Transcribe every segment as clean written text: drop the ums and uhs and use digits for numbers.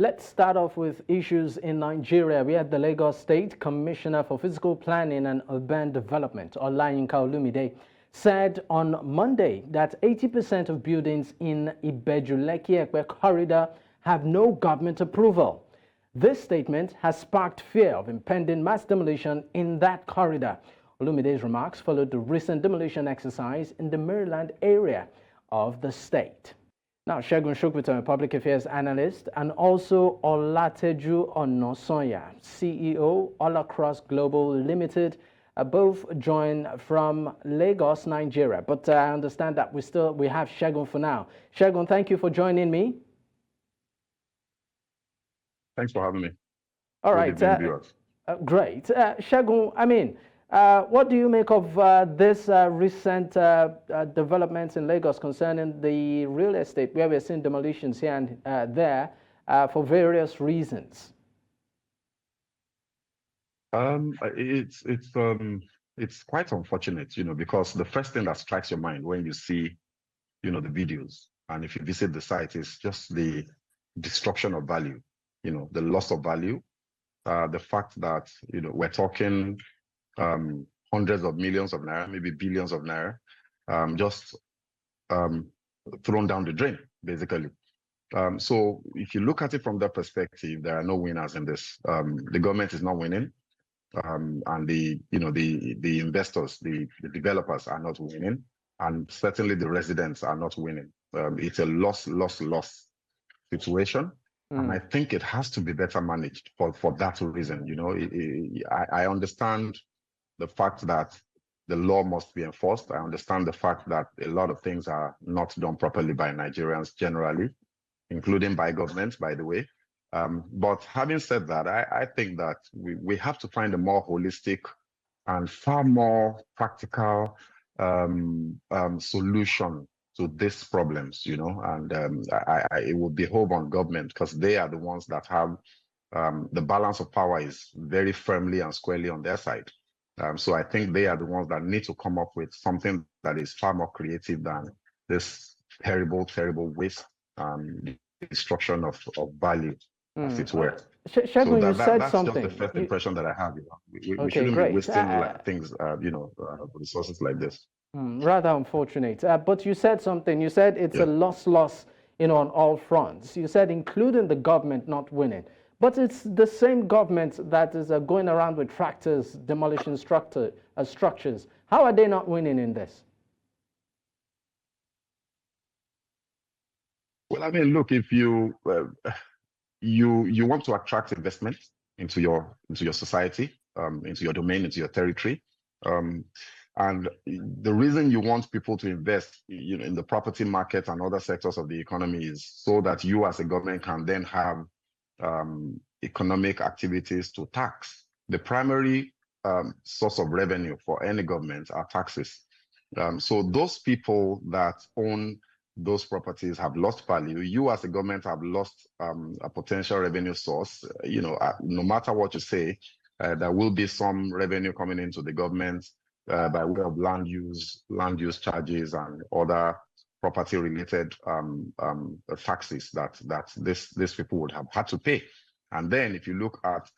Let's start off with issues in Nigeria. We had the Lagos State Commissioner for Physical Planning and Urban Development, Olayinka Olumide, said on Monday that 80% of buildings in Ibeju Lekki-Epe corridor have no government approval. This statement has sparked fear of impending mass demolition in that corridor. Olumide's remarks followed the recent demolition exercise in the Maryland area of the state. Now, Segun Sopitan, a Public Affairs Analyst, and also Olateju Onasanya, CEO, Olacrossglobal Limited, both join from Lagos, Nigeria. But I understand that we have Segun for now. Segun, thank you for joining me. Thanks for having me. All right. Great. Segun, what do you make of this recent developments in Lagos concerning the real estate, where we're seeing demolitions here and there for various reasons? It's quite unfortunate, because the first thing that strikes your mind when you see, the videos, and if you visit the site, is just the destruction of value, the loss of value, the fact that, we're talking hundreds of millions of naira, maybe billions of naira, just thrown down the drain, basically. So if you look at it from that perspective, there are no winners in this. The government is not winning, and the investors, the developers are not winning, and certainly the residents are not winning. It's a loss situation. And I think it has to be better managed for that reason. I understand the fact that the law must be enforced. I understand the fact that a lot of things are not done properly by Nigerians generally, including by government, by the way. But having said that, I think that we have to find a more holistic and far more practical solution to these problems, and it would be hope on government, because they are the ones that have the balance of power is very firmly and squarely on their side. So I think they are the ones that need to come up with something that is far more creative than this terrible waste and destruction of value, as it were. Segun, you said something. That's just the first impression that I have. We shouldn't be wasting things, resources like this. Rather unfortunate. But you said something. You said it's a loss, on all fronts. You said including the government not winning. But it's the same government that is going around with tractors, demolishing structures. How are they not winning in this? Well, look, if you you want to attract investment into your society, into your domain, into your territory, and the reason you want people to invest, in the property market and other sectors of the economy is so that you as a government can then have economic activities to tax. The primary source of revenue for any government are taxes. So those people that own those properties have lost value. You as a government have lost a potential revenue source. No matter what you say, there will be some revenue coming into the government by way of land use charges and other property-related taxes that these people would have had to pay. And then if you look at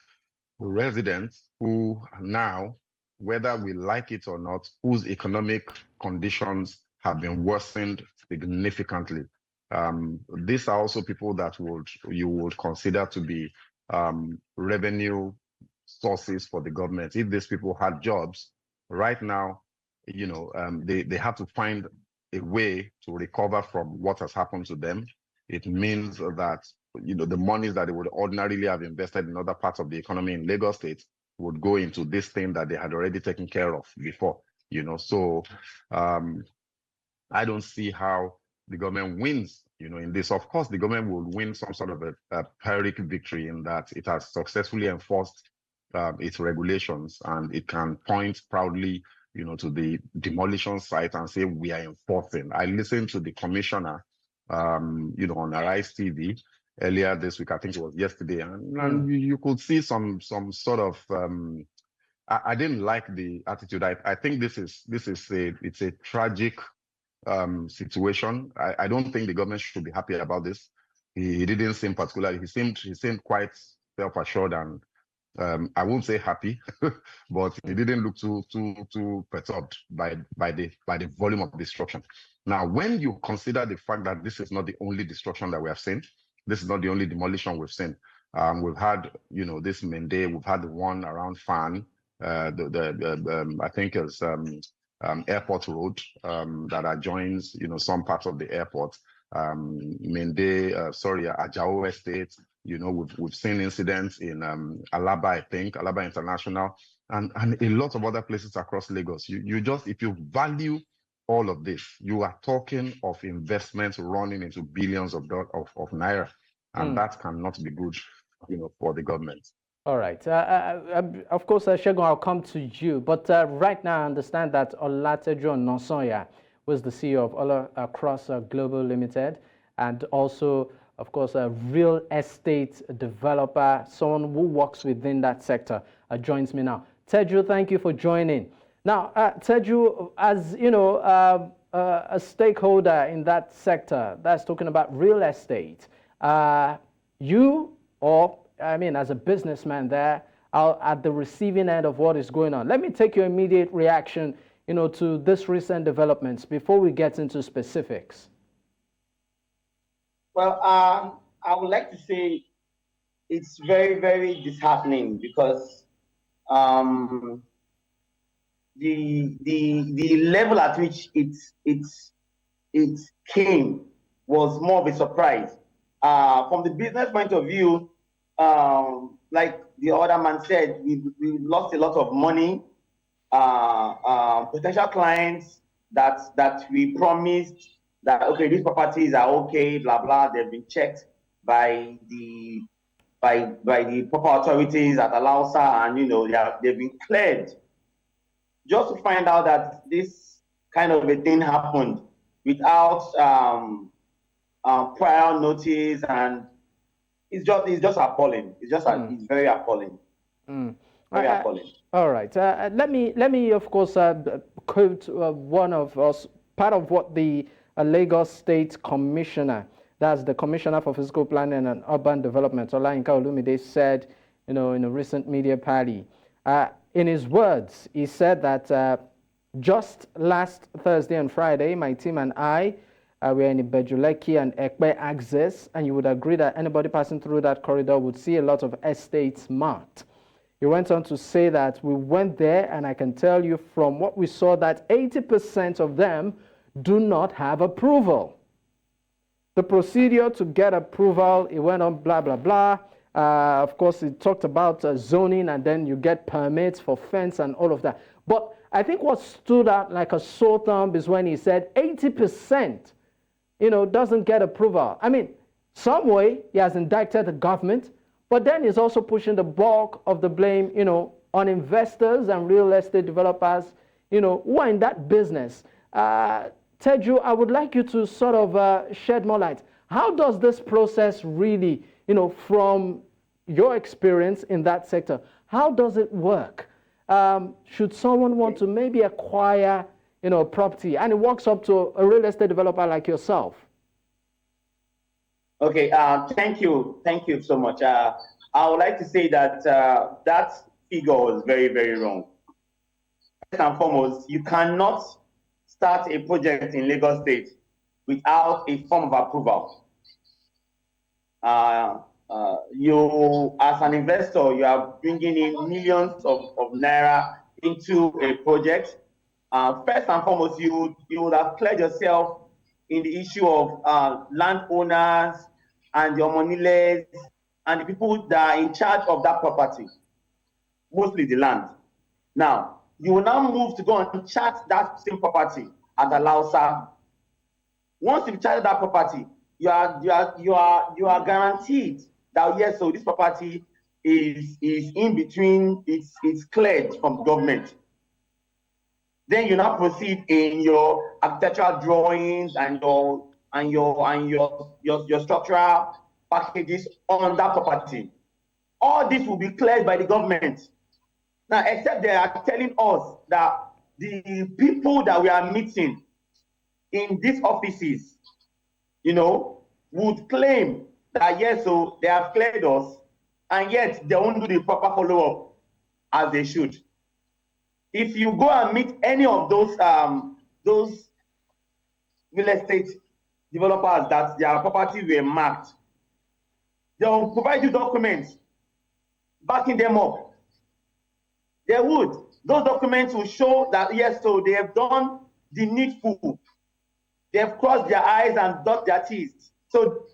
residents who now, whether we like it or not, whose economic conditions have been worsened significantly. These are also people that you would consider to be revenue sources for the government. If these people had jobs, right now, they have to find a way to recover from what has happened to them. It means that the monies that they would ordinarily have invested in other parts of the economy in Lagos State would go into this thing that they had already taken care of before. So I don't see how the government wins, in this. Of course, the government will win some sort of a Pyrrhic victory in that it has successfully enforced its regulations, and it can point proudly, to the demolition site and say, we are enforcing. I listened to the commissioner, on Arise TV earlier this week, I think it was yesterday, and you could see some sort of, I didn't like the attitude. I think it's a tragic situation. I don't think the government should be happy about this. he didn't seem particularly. He seemed quite self-assured and I won't say happy, but he didn't look too perturbed by the volume of destruction. Now, when you consider the fact that this is not the only destruction that we have seen, this is not the only demolition we've seen. We've had, this Mende, we've had the one around Fan, I think it's Airport Road that adjoins, some parts of the airport. Mende, Ajao Estate. We've seen incidents in Alaba, I think, Alaba International, and a lot of other places across Lagos. If you value all of this, you are talking of investments running into billions of naira, and that cannot be good, for the government. All right. Of course, Segun, I'll come to you. But right now, I understand that Olateju Onasanya was the CEO of Olacrossglobal Limited, and also, of course, a real estate developer, someone who works within that sector, joins me now. Teju, thank you for joining. Now, Teju, as a stakeholder in that sector that's talking about real estate, as a businessman there, are at the receiving end of what is going on. Let me take your immediate reaction, to this recent developments before we get into specifics. Well, I would like to say it's very, very disheartening because the level at which it came was more of a surprise. From the business point of view, like the other man said, we lost a lot of money. Potential clients that we promised that, okay, these properties are okay, blah blah. They've been checked by the proper authorities at Alausa, and they've been cleared. Just to find out that this kind of a thing happened without prior notice, and it's just appalling. It's very appalling. Very appalling. All right. Let me of course quote one of us, part of what the Lagos State Commissioner, that's the Commissioner for Physical Planning and Urban Development, Olayinka Olumide, said, in a recent media party. In his words, he said that just last Thursday and Friday, my team and I were in Ibeju Lekki-Epe axis, and you would agree that anybody passing through that corridor would see a lot of estates marked. He went on to say that we went there, and I can tell you from what we saw that 80% of them do not have approval. The procedure to get approval, it went on blah, blah, blah. Of course, he talked about zoning, and then you get permits for fence and all of that. But I think what stood out like a sore thumb is when he said 80%, doesn't get approval. I mean, some way he has indicted the government, but then he's also pushing the bulk of the blame, on investors and real estate developers, who are in that business. Teju, I would like you to sort of shed more light. How does this process really, from your experience in that sector, how does it work? Should someone want to maybe acquire, property, and it walks up to a real estate developer like yourself? Okay, thank you so much. I would like to say that that figure was very, very wrong. First and foremost, you cannot start a project in Lagos State without a form of approval. You, as an investor, you are bringing in millions of naira into a project. First and foremost, you would have cleared yourself in the issue of landowners and the omoniles and the people that are in charge of that property, mostly the land. Now, you will now move to go and chart that same property at the Lausa. Once you've charted that property, you are guaranteed that, yes, so this property is in between, it's cleared from the government. Then you now proceed in your architectural drawings and your structural packages on that property. All this will be cleared by the government. Now, except they are telling us that the people that we are meeting in these offices, would claim that yes, so they have cleared us, and yet they won't do the proper follow-up as they should. If you go and meet any of those real estate developers that their property were marked, they will provide you documents backing them up. They would. Those documents will show that yes, so they have done the needful. They have crossed their I's and dot their T's. So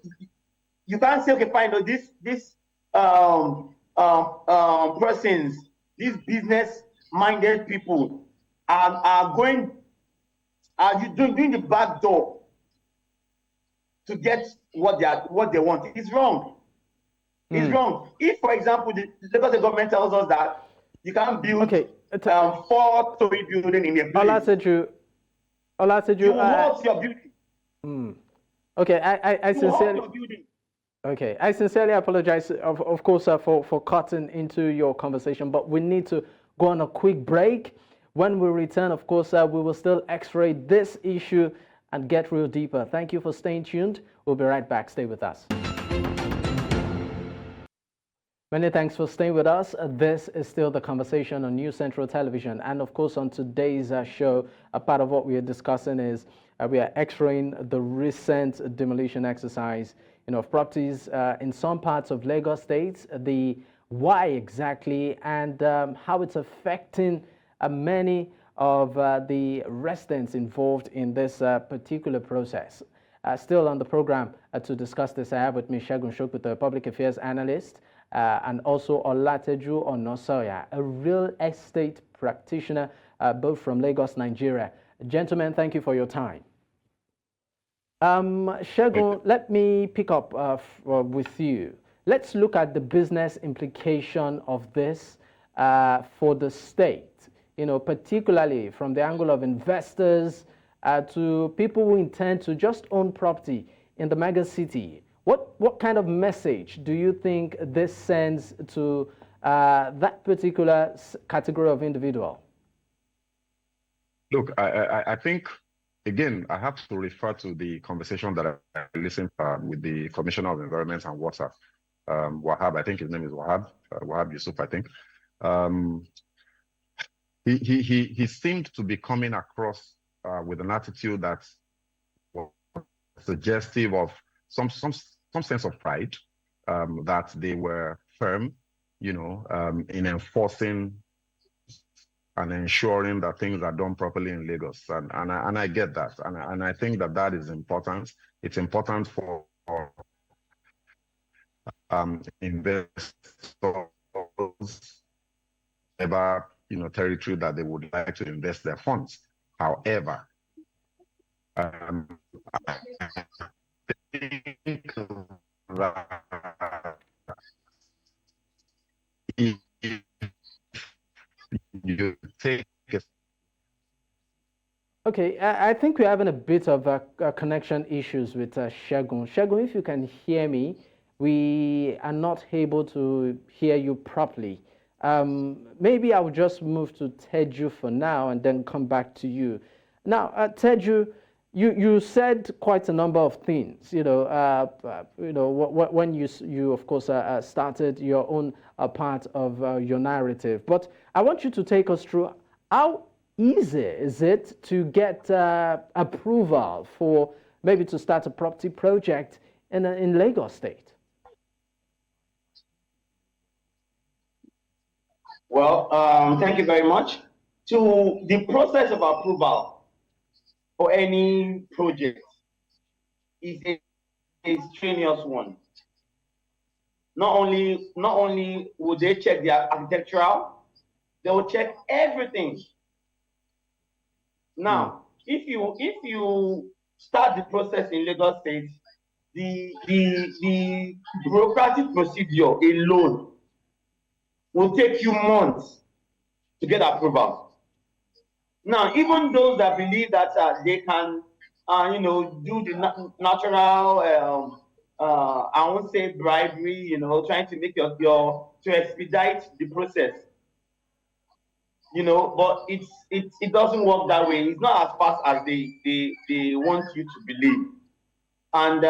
you can't say, okay, fine, no, these persons, these business-minded people are doing the back door to get what they want. It's wrong. It's wrong. If, for example, because the government tells us that you can't build 4-story building in a place, Olateju, you want your building. Okay, I sincerely apologize, of course, for cutting into your conversation, but we need to go on a quick break. When we return, of course, we will still x-ray this issue and get real deeper. Thank you for staying tuned. We'll be right back. Stay with us. Many thanks for staying with us. This is still the conversation on News Central Television. And of course, on today's show, a part of what we are discussing is we are x-raying the recent demolition exercise, of properties in some parts of Lagos State, the why exactly, and how it's affecting many of the residents involved in this particular process. Still on the program to discuss this, I have with me Segun Sopitan, the Public Affairs Analyst, and also Olateju Onasanya, a real estate practitioner, both from Lagos, Nigeria. Gentlemen, thank you for your time. Segun, let me pick up with you. Let's look at the business implication of this for the state, particularly from the angle of investors to people who intend to just own property in the mega city. What kind of message do you think this sends to that particular category of individual? Look, I think, again, I have to refer to the conversation that I listened with the Commissioner of Environment and Water, Wahab. I think his name is Wahab Yusuf, I think. He seemed to be coming across with an attitude that was suggestive of some sense of pride, that they were firm, in enforcing and ensuring that things are done properly in Lagos, and I get that, and I think that is important. It's important for investors, ever territory that they would like to invest their funds. However, I think that if you take Okay, I think we're having a bit of connection issues with Segun. Segun, if you can hear me, we are not able to hear you properly. Maybe I'll just move to Teju for now and then come back to you. Now, Teju, you said quite a number of things. When you of course started your own part of your narrative. But I want you to take us through how easy is it to get approval for maybe to start a property project in Lagos State? Well, thank you very much. To the process of approval for any project is a strenuous one. Not only will they check the architectural, they will check everything. Now, if you start the process in Lagos State, the bureaucratic procedure alone will take you months to get approval. Now, even those that believe that they can, do the natural, I won't say bribery, trying to make to expedite the process, but it doesn't work that way. It's not as fast as they want you to believe. And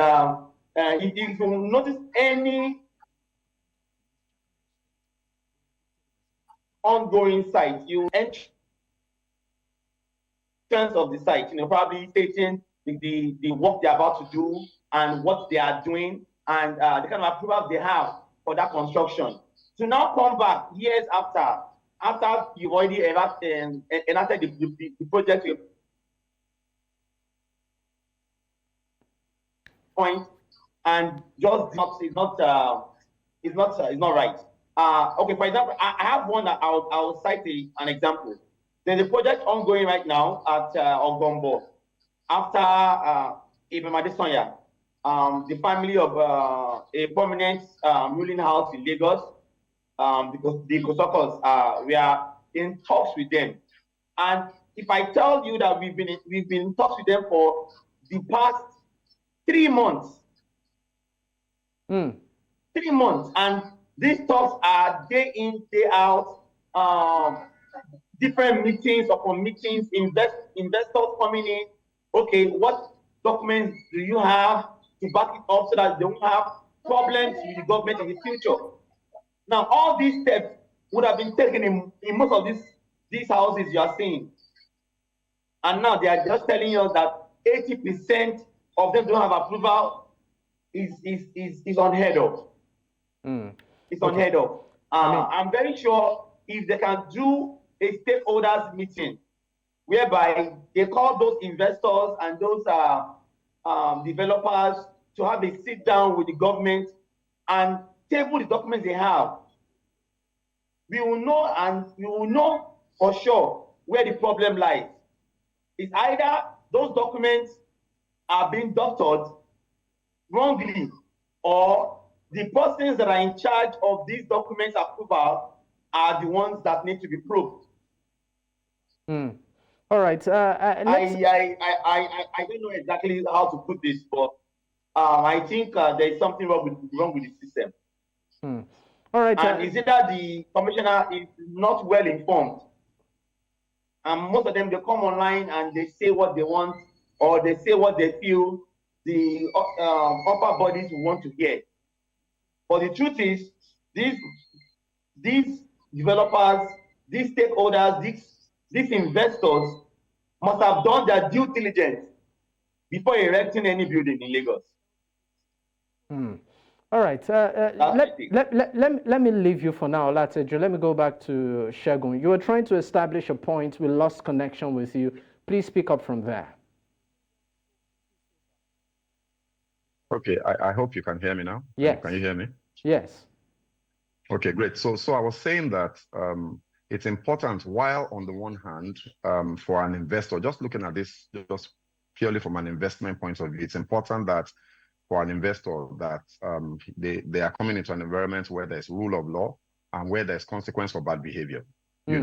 if you notice any ongoing site, you enter of the site, probably stating the work they're about to do and what they are doing and the kind of approval they have for that construction. To now come back years after you've already enacted the project point, and just it's not right. Okay, for example, I have one that I'll cite an example. There's a project ongoing right now at Ogombo after Ibeju Lekki-Epe, the family of a prominent ruling house in Lagos, because the Kosokos, we are in talks with them. And if I tell you that we've been in talks with them for the past 3 months, 3 months, and these talks are day in, day out, different meetings upon meetings, investors coming in. Okay, what documents do you have to back it up so that they won't have problems with the government in the future? Now, all these steps would have been taken in most of these houses you are seeing. And now they are just telling us that 80% of them don't have approval is unheard of. It's unheard of. I'm very sure if they can do a stakeholders meeting whereby they call those investors and those developers to have a sit down with the government and table the documents they have, we will know for sure where the problem lies. It's either those documents are being doctored wrongly, or the persons that are in charge of these documents approval are the ones that need to be proved. All right. I don't know exactly how to put this, but I think there's something wrong with the system. All right. And is it that the commissioner is not well informed? And most of them, they come online and they say what they want, or they say what they feel the upper bodies want to hear. But the truth is, these developers, these stakeholders, these investors must have done their due diligence before erecting any building in Lagos. All right. Let me leave you for now, Olateju. Let me go back to Segun. You were trying to establish a point. We lost connection with you. Please speak up from there. Okay, I hope you can hear me now. Yes. Can you hear me? Yes. Okay, great. So I was saying that it's important, while on the one hand, for an investor, just looking at this just purely from an investment point of view, it's important that for an investor that they are coming into an environment where there's rule of law and where there's consequence for bad behavior.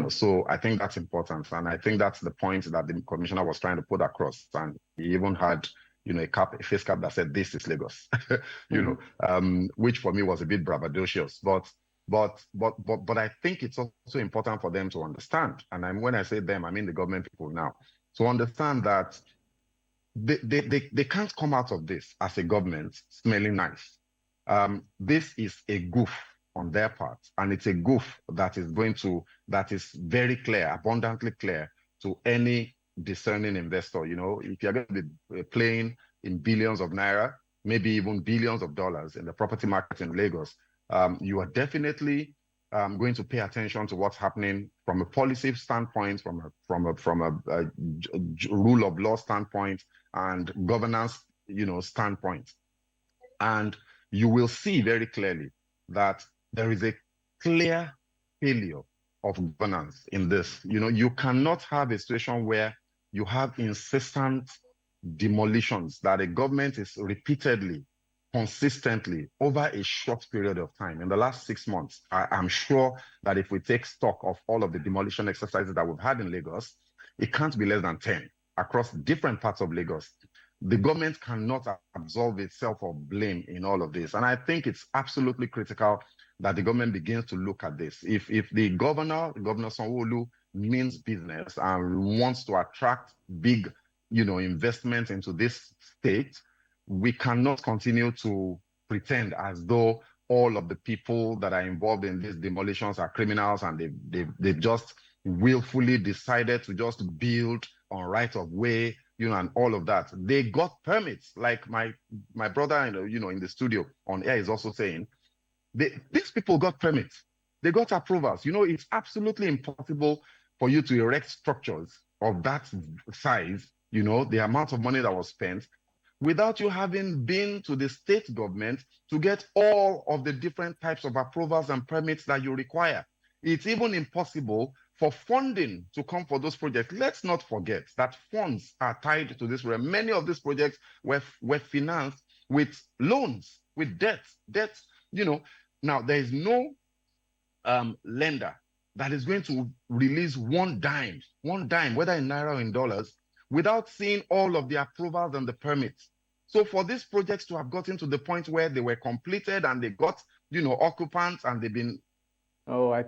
So I think that's important, and I think that's the point that the commissioner was trying to put across, and he even had a face cap that said, "This is Lagos," which for me was a bit braggadocious. But I think it's also important for them to understand, and when I say them, I mean the government people now, to understand that they can't come out of this as a government smelling nice. This is a goof on their part, and it's a goof that is very clear, abundantly clear to any discerning investor. If you're going to be playing in billions of naira, maybe even billions of dollars in the property market in Lagos, you are definitely going to pay attention to what's happening from a policy standpoint, from a rule of law standpoint, and governance, standpoint. And you will see very clearly that there is a clear failure of governance in this. You cannot have a situation where you have insistent demolitions that a government is repeatedly, consistently, over a short period of time. In the last 6 months, I'm sure that if we take stock of all of the demolition exercises that we've had in Lagos, it can't be less than 10 across different parts of Lagos. The government cannot absolve itself of blame in all of this. And I think it's absolutely critical that the government begins to look at this. If the Governor Sanwo-Olu, means business and wants to attract big, investment into this state, we cannot continue to pretend as though all of the people that are involved in these demolitions are criminals and they've just willfully decided to just build on right of way, and all of that. They got permits, like my brother, in the studio on air is also saying, these people got permits. They got approvals. It's absolutely impossible for you to erect structures of that size, the amount of money that was spent, without you having been to the state government to get all of the different types of approvals and permits that you require. It's even impossible for funding to come for those projects. Let's not forget that funds are tied to this. Many of these projects were financed with loans, with debts. Now there is no lender that is going to release one dime, whether in naira or in dollars, without seeing all of the approvals and the permits. So for these projects to have gotten to the point where they were completed and they got, occupants and they've been... Oh, I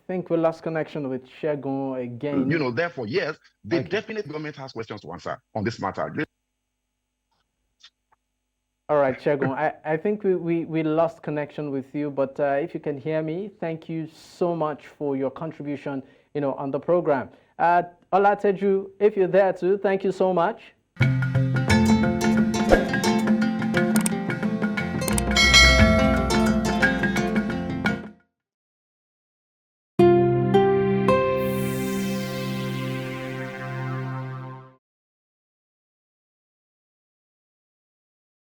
think we lost connection with Segun again. Therefore, yes, the definite government has questions to answer on this matter. All right, Segun, I think we lost connection with you, but if you can hear me, thank you so much for your contribution, on the program. Olateju, if you're there too, thank you so much.